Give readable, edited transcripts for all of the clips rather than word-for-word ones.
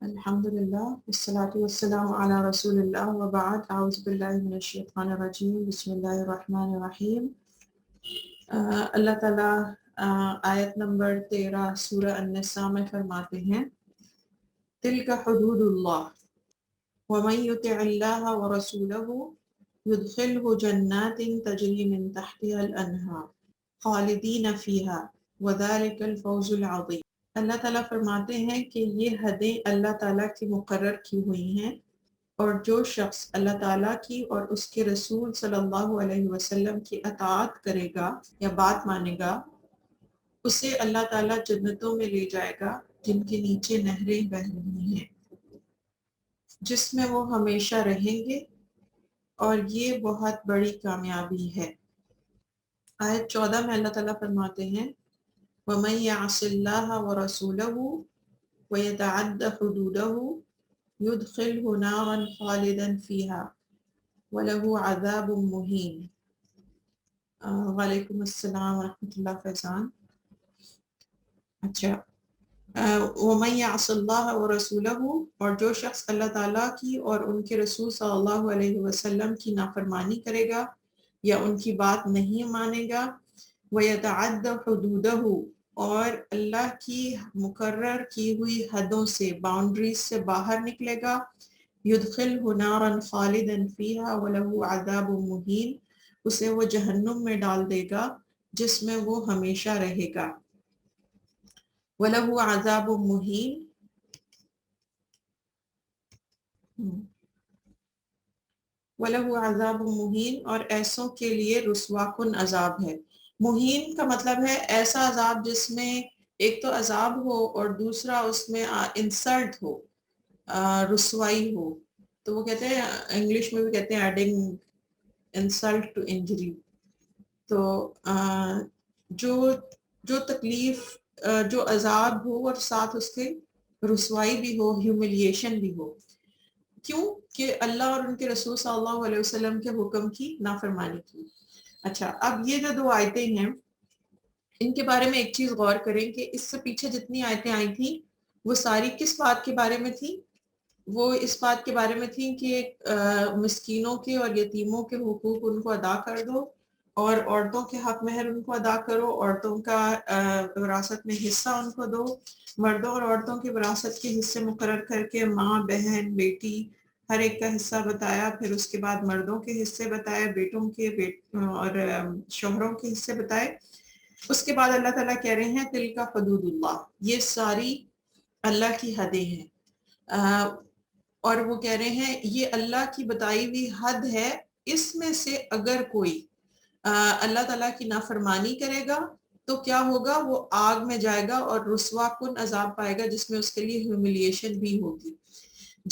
الحمدللہ والصلاة والسلام علی رسول اللہ وبعد اعوذ باللہ من الشیطان الرجیم بسم اللہ الرحمن الرحیم۔ اللہ تعالیٰ آیت نمبر 13 سورہ النساء میں فرماتے ہیں تلک حدود اللہ ومن یطع اللہ ورسولہ یدخلہ جنات تجری من تحتها الانہار خالدین فیہا وذلک الفوز العظیم۔ اللہ تعالیٰ فرماتے ہیں کہ یہ حدیں اللہ تعالیٰ کی مقرر کی ہوئی ہیں، اور جو شخص اللہ تعالیٰ کی اور اس کے رسول صلی اللہ علیہ وسلم کی اطاعت کرے گا یا بات مانے گا، اسے اللہ تعالیٰ جنتوں میں لے جائے گا جن کے نیچے نہریں بہہ رہی ہیں، جس میں وہ ہمیشہ رہیں گے، اور یہ بہت بڑی کامیابی ہے۔ آیت 14 میں اللہ تعالیٰ فرماتے ہیں وَمَن يَعْصِ اللَّهَ وَرَسُولَهُ وَيَتَعَدَّ حُدُودَهُ يُدْخِلْهُ نَارًا خَالِدًا فِيهَا وَلَهُ عَذَابٌ مُهِينٌ۔ وعلیکم السلام ورحمۃ اللہ فیضان۔ اچھا، وَمَن يَعْصِ اللَّهَ وَرَسُولَهُ، اور جو شخص اللہ تعالیٰ کی اور ان کے رسول صلی اللہ علیہ وسلم کی نافرمانی کرے گا یا ان کی بات نہیں مانے گا، وَيَتَعَدَّ حُدُودَهُ، اور اللہ کی مقرر کی ہوئی حدوں سے، باؤنڈریز سے باہر نکلے گا، يُدْخِلْهُ نَارًا خَالِدًا فِيهَا وَلَهُ عَذَابٌ مُهِينٌ، اسے وہ جہنم میں ڈال دے گا جس میں وہ ہمیشہ رہے گا، وَلَهُ عَذَابٌ مُهِينٌ، وَلَهُ عَذَابٌ مُهِينٌ، اور ایسوں کے لیے رسوا کن عذاب ہے۔ مہین کا مطلب ہے ایسا عذاب جس میں ایک تو عذاب ہو اور دوسرا اس میں انسلٹ ہو، رسوائی ہو، تو وہ کہتے ہیں، انگلش میں بھی کہتے ہیں ایڈنگ انسلٹ ٹو انجری۔ تو جو جو تکلیف، جو عذاب ہو اور ساتھ اس کے رسوائی بھی ہو، ہیوملیشن بھی ہو، کیوں کہ اللہ اور ان کے رسول صلی اللہ علیہ وسلم کے حکم کی نافرمانی کی۔ اچھا، اب یہ جو دو آیتیں ہیں ان کے بارے میں ایک چیز غور کریں کہ اس سے پیچھے جتنی آیتیں آئی تھیں وہ ساری کس بات کے بارے میں تھیں؟ وہ اس بات کے بارے میں تھیں کہ مسکینوں کے اور یتیموں کے حقوق ان کو ادا کر دو، اور عورتوں کے حق مہر ان کو ادا کرو، عورتوں کا وراثت میں حصہ ان کو دو، مردوں اور عورتوں کی وراثت کے حصے مقرر کر کے ماں، بہن، بیٹی ہر ایک کا حصہ بتایا، پھر اس کے بعد مردوں کے حصے بتائے، بیٹوں کے اور شوہروں کے حصے بتائے۔ اس کے بعد اللہ تعالیٰ کہہ رہے ہیں تلک حدود اللہ، یہ ساری اللہ کی حدیں ہیں، اور وہ کہہ رہے ہیں یہ اللہ کی بتائی ہوئی حد ہے، اس میں سے اگر کوئی اللہ تعالیٰ کی نافرمانی کرے گا تو کیا ہوگا، وہ آگ میں جائے گا اور رسوا کن عذاب پائے گا جس میں اس کے لیے ہیوملیشن بھی ہوگی۔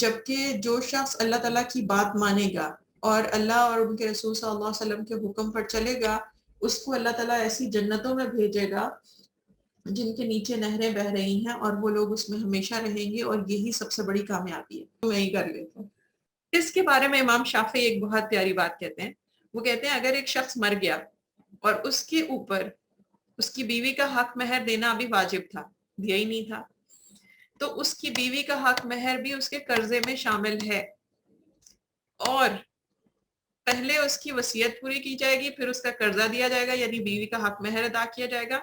جبکہ جو شخص اللہ تعالیٰ کی بات مانے گا اور اللہ اور ان کے رسول صلی اللہ علیہ وسلم کے حکم پر چلے گا، اس کو اللہ تعالیٰ ایسی جنتوں میں بھیجے گا جن کے نیچے نہریں بہہ رہی ہیں، اور وہ لوگ اس میں ہمیشہ رہیں گے، اور یہی سب سے بڑی کامیابی ہے۔ میں ہی کر لیتا ہوں۔ اس کے بارے میں امام شافعی ایک بہت پیاری بات کہتے ہیں، وہ کہتے ہیں اگر ایک شخص مر گیا اور اس کے اوپر اس کی بیوی کا حق مہر دینا ابھی واجب تھا، دیا ہی نہیں تھا، تو اس کی بیوی کا حق مہر بھی اس کے قرضے میں شامل ہے، اور پہلے اس کی وصیت پوری کی جائے گی، پھر اس کا قرضہ دیا جائے گا، یعنی بیوی کا حق مہر ادا کیا جائے گا،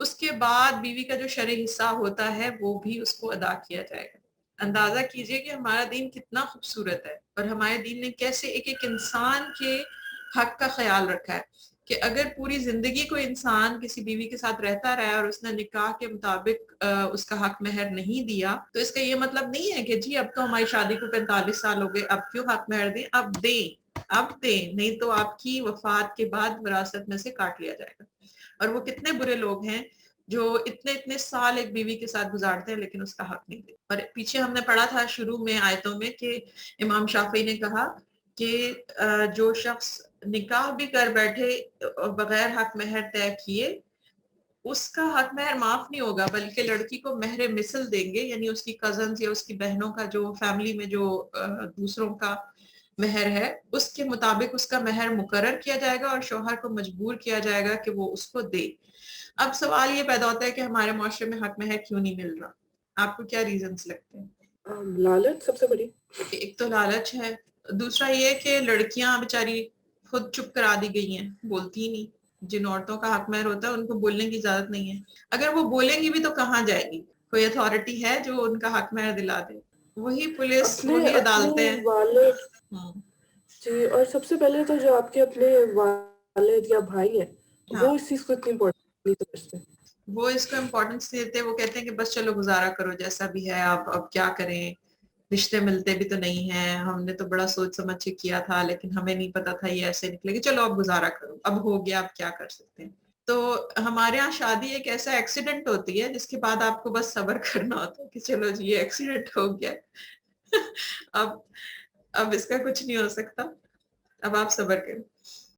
اس کے بعد بیوی کا جو شرعی حصہ ہوتا ہے وہ بھی اس کو ادا کیا جائے گا۔ اندازہ کیجئے کہ ہمارا دین کتنا خوبصورت ہے، اور ہمارے دین نے کیسے ایک ایک انسان کے حق کا خیال رکھا ہے، کہ اگر پوری زندگی کوئی انسان کسی بیوی کے ساتھ رہتا رہا اور اس نے نکاح کے مطابق اس کا حق مہر نہیں دیا، تو اس کا یہ مطلب نہیں ہے کہ جی اب تو ہماری شادی کو 45 سال ہو گئے، اب کیوں حق مہر دیں، اب دیں، نہیں تو آپ کی وفات کے بعد وراثت میں سے کاٹ لیا جائے گا۔ اور وہ کتنے برے لوگ ہیں جو اتنے سال ایک بیوی کے ساتھ گزارتے ہیں لیکن اس کا حق نہیں دیتے۔ اور پیچھے ہم نے پڑھا تھا شروع میں آیتوں میں کہ امام شافعی نے کہا کہ جو شخص نکاح بھی کر بیٹھے بغیر حق مہر طے کیے، اس کا حق مہر معاف نہیں ہوگا، بلکہ لڑکی کو مہر مثل دیں گے، یعنی اس کی کزنز یا اس کی بہنوں کا جو فیملی میں جو دوسروں کا مہر ہے اس کے مطابق اس کا مہر مقرر کیا جائے گا، اور شوہر کو مجبور کیا جائے گا کہ وہ اس کو دے۔ اب سوال یہ پیدا ہوتا ہے کہ ہمارے معاشرے میں حق مہر کیوں نہیں مل رہا؟ آپ کو کیا ریزنز لگتے ہیں؟ لالچ سب سے بڑی. ایک تو لالچ ہے, دوسرا یہ کہ لڑکیاں بیچاری خود چپ کرا دی گئی ہیں, بولتی ہی نہیں. جن عورتوں کا حق مہر ہوتا ہے ان کو بولنے کی اجازت نہیں ہے. اگر وہ بولیں گی بھی تو کہاں جائے گی؟ کوئی اتھارٹی ہے جو ان کا حق مہر دلا دے؟ وہی پولیس, اپنے وہی اپنے عدالتیں. والد. ہاں جی, اور سب سے پہلے تو جو آپ کے اپنے والد یا بھائی ہیں ہاں, وہ اس چیز کو اتنی امپورٹنٹ نہیں سمجھتے. وہ اس کو امپورٹینس دیتے, وہ کہتے ہیں کہ بس چلو گزارا کرو جیسا بھی ہے, آپ اب کیا کریں, رشتے ملتے بھی تو نہیں ہیں, ہم نے تو بڑا سوچ سمجھ کے کیا تھا لیکن ہمیں نہیں پتا تھا یہ ایسے نکلے گی, چلو اب گزارا کرو, اب ہو گیا, اب کیا کر سکتے ہیں. تو ہمارے ہاں شادی ایک ایسا ایکسیڈنٹ ہوتی ہے جس کے بعد آپ کو بس صبر کرنا ہوتا ہے کہ چلو جی یہ ایکسیڈنٹ ہو گیا, اب اس کا کچھ نہیں ہو سکتا, اب آپ صبر کریں.